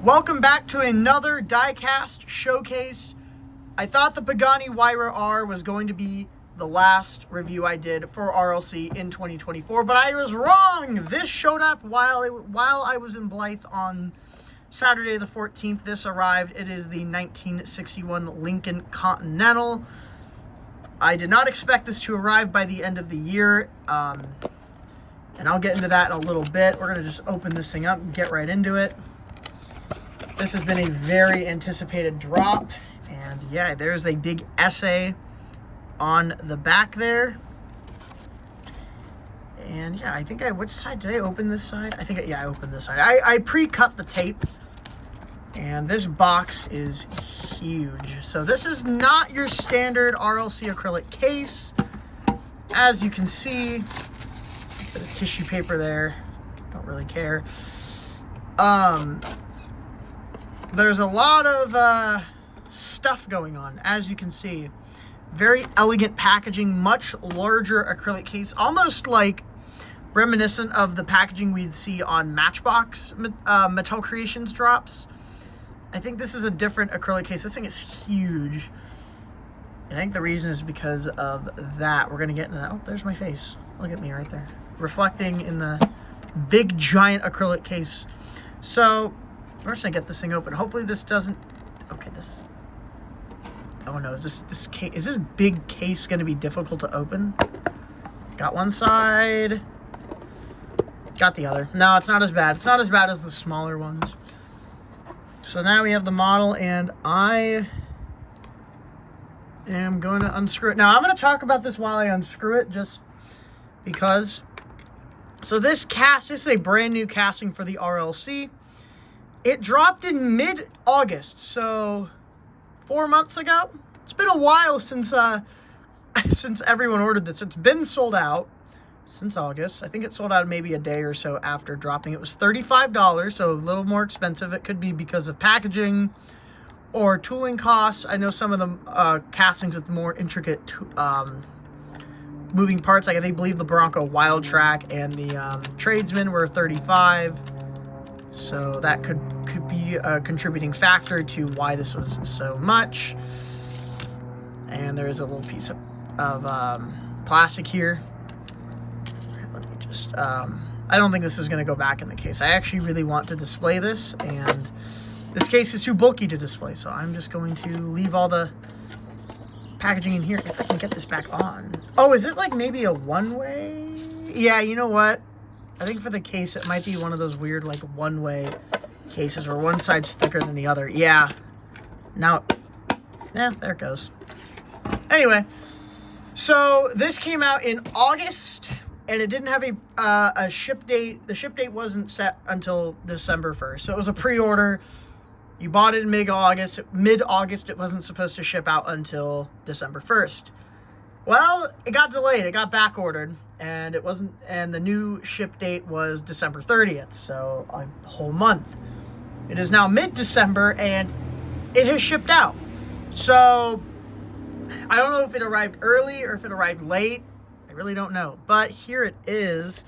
Welcome back to another diecast showcase. I thought the Pagani Huayra R was going to be the last review I did for RLC in 2024, but I was wrong. This showed up while I was in Blythe on Saturday the 14th. This arrived. It is the 1961 Lincoln Continental. I did not expect this to arrive by the end of the year, and I'll get into that in a little bit. We're going to just open this thing up and get right into it. This has been a very anticipated drop, and yeah, there's a big essay on the back there. And yeah, I think which side did I open? This side? I opened this side. I pre-cut the tape, and this box is huge. So this is not your standard RLC acrylic case. As you can see, bit of tissue paper there. Don't really care. There's a lot of stuff going on, as you can see. Very elegant packaging, much larger acrylic case, almost like reminiscent of the packaging we'd see on Matchbox Mattel Creations drops. I think this is a different acrylic case. This thing is huge. And I think the reason is because of that. We're going to get into that. Oh, there's my face. Look at me right there. Reflecting in the big, giant acrylic case. So first I get this thing open. Hopefully this doesn't... Okay, this... Oh no, is this big case going to be difficult to open? Got one side. Got the other. No, it's not as bad. It's not as bad as the smaller ones. So now we have the model, and I am going to unscrew it. Now, I'm going to talk about this while I unscrew it, just because. So this is a brand new casting for the RLC. It dropped in mid-August, so 4 months ago. It's been a while since everyone ordered this. It's been sold out since August. I think it sold out maybe a day or so after dropping. It was $35, so a little more expensive. It could be because of packaging or tooling costs. I know some of the castings with more intricate moving parts, like I believe the Bronco Wild Track and the Tradesman were $35. So that could be a contributing factor to why this was so much. And there is a little piece of plastic here. Let me just... I don't think this is going to go back in the case. I actually really want to display this, and this case is too bulky to display, so I'm just going to leave all the packaging in here. If I can get this back on. Oh, is it like maybe a one-way? Yeah, you know what? I think for the case, it might be one of those weird, like, one-way cases where one side's thicker than the other. Yeah. Now, yeah, there it goes. Anyway, so this came out in August, and it didn't have a ship date. The ship date wasn't set until December 1st. So it was a pre-order. You bought it in mid-August. Mid-August, it wasn't supposed to ship out until December 1st. Well, it got delayed. It got back-ordered. And it wasn't, and the new ship date was December 30th, so a whole month. It is now mid-December, and it has shipped out. So, I don't know if it arrived early or if it arrived late. I really don't know. But here it is.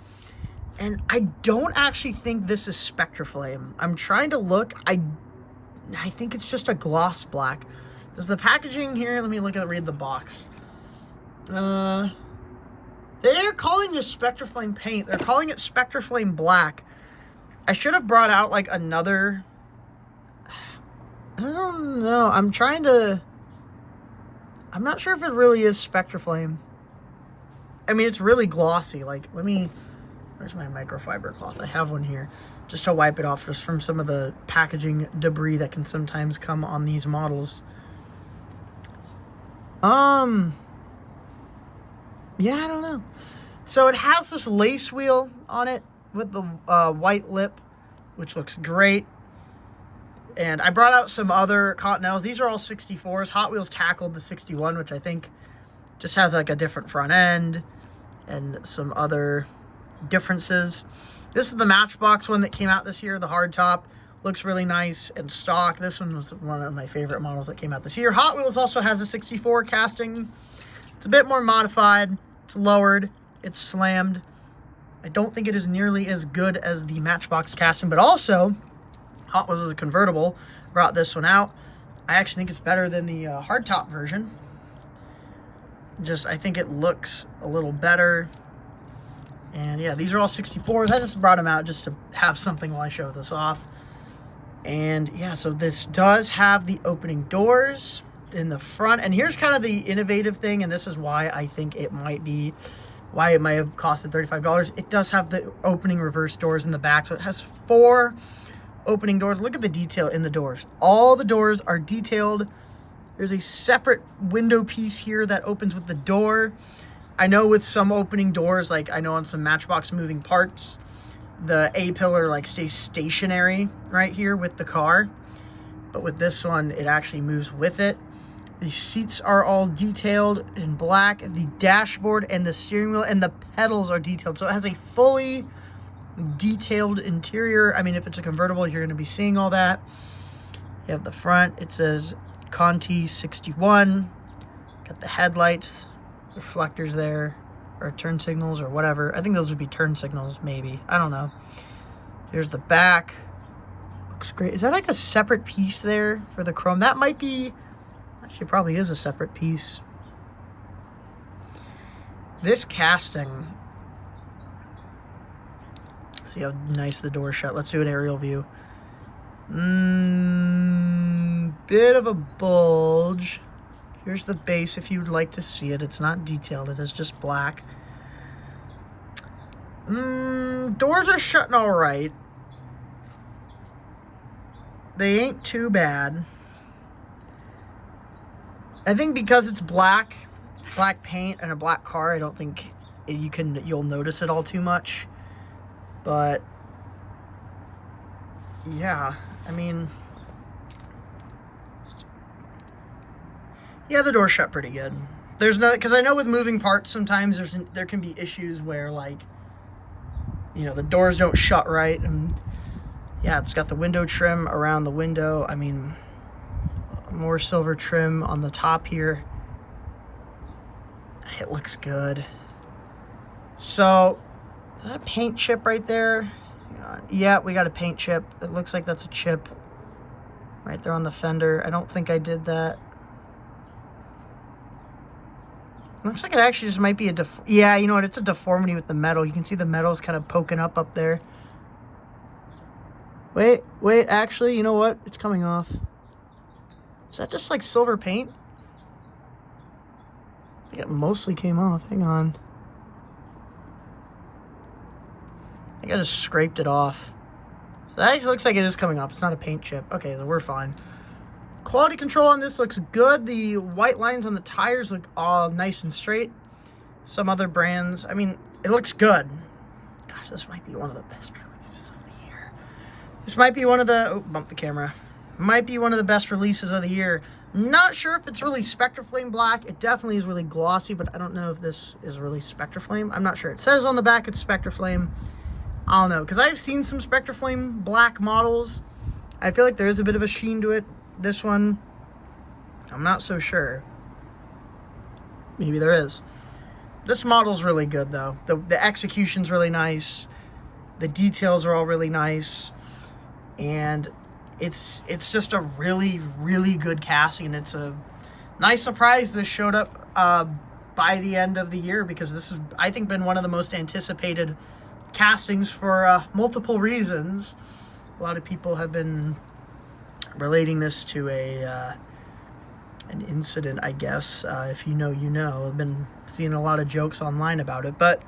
And I don't actually think this is Spectraflame. I'm trying to look. I think it's just a gloss black. Does the packaging here, let me read the box. They're calling this Spectraflame paint. They're calling it Spectraflame Black. I should have brought out, like, another... I don't know. I'm not sure if it really is Spectraflame. I mean, it's really glossy. Like, where's my microfiber cloth? I have one here. Just to wipe it off just from some of the packaging debris that can sometimes come on these models. Yeah, I don't know. So it has this lace wheel on it with the white lip, which looks great. And I brought out some other Continentals. These are all 64s. Hot Wheels tackled the 61, which I think just has like a different front end and some other differences. This is the Matchbox one that came out this year, the hardtop. Looks really nice and stock. This one was one of my favorite models that came out this year. Hot Wheels also has a 64 casting. It's a bit more modified. It's lowered. It's slammed. I don't think it is nearly as good as the Matchbox casting, but also Hot Wheels is a convertible. Brought this one out. I actually think it's better than the hardtop version. I think it looks a little better. And yeah, these are all 64s. I just brought them out just to have something while I show this off. And yeah, so this does have the opening doors in the front. And here's kind of the innovative thing, and this is why I think it might be, why it might have costed $35. It does have the opening reverse doors in the back. So it has 4 opening doors. Look at the detail in the doors. All the doors are detailed. There's a separate window piece here that opens with the door. I know with some opening doors, like I know on some Matchbox moving parts, the A-pillar like stays stationary right here with the car. But with this one, it actually moves with it. The seats are all detailed in black. The dashboard and the steering wheel and the pedals are detailed. So it has a fully detailed interior. I mean, if it's a convertible, you're going to be seeing all that. You have the front. It says Conti 61. Got the headlights, reflectors there, or turn signals or whatever. I think those would be turn signals, maybe. I don't know. Here's the back. Looks great. Is that like a separate piece there for the chrome? That might be, actually probably is a separate piece. This casting, see how nice the door shut. Let's do an aerial view. Bit of a bulge. Here's the base if you'd like to see it. It's not detailed. It is just black. Doors are shutting all right. They ain't too bad. I think because it's black paint and a black car, I don't think you'll notice it all too much. But yeah, I mean, yeah, the door shut pretty good. There's no, because I know with moving parts sometimes there can be issues where, like, you know, the doors don't shut right. And yeah, it's got the window trim around the window. I mean, more silver trim on the top here. It looks good. So, is that a paint chip right there? Hang on. Yeah, we got a paint chip. It looks like that's a chip right there on the fender. I don't think I did that. Looks like it actually just might be a yeah, you know what? It's a deformity with the metal. You can see the metal's kind of poking up there. Wait, actually, you know what? It's coming off. Is that just like silver paint? I think it mostly came off. Hang on. I think I just scraped it off. So that actually looks like it is coming off. It's not a paint chip. Okay, so we're fine. Quality control on this looks good. The white lines on the tires look all nice and straight. Some other brands, I mean, it looks good. Gosh, this might be one of the best releases of the year. This might be one of the, oh, bump the camera. Might be one of the best releases of the year. Not sure if it's really Spectraflame black. It definitely is really glossy, but I don't know if this is really Spectraflame. I'm not sure. It says on the back it's Spectraflame. I don't know, because I've seen some Spectraflame black models. I feel like there is a bit of a sheen to it. This one, I'm not so sure. Maybe there is. This model's really good, though. The execution's really nice. The details are all really nice. And it's just a really, really good casting. And it's a nice surprise this showed up by the end of the year, because this has, I think, been one of the most anticipated castings for multiple reasons. A lot of people have been relating this to an incident, I guess. If you know, you know. I've been seeing a lot of jokes online about it, but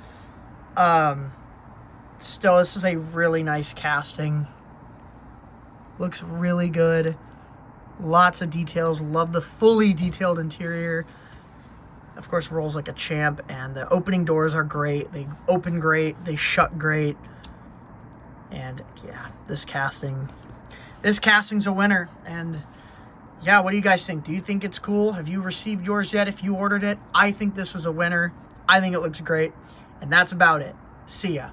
still, this is a really nice casting. Looks really good. Lots of details. Love the fully detailed interior. Of course, rolls like a champ, and the opening doors are great. They open great. They shut great. And yeah, this casting's a winner. And yeah, what do you guys think? Do you think it's cool? Have you received yours yet if you ordered it? I think this is a winner. I think it looks great. And that's about it. See ya.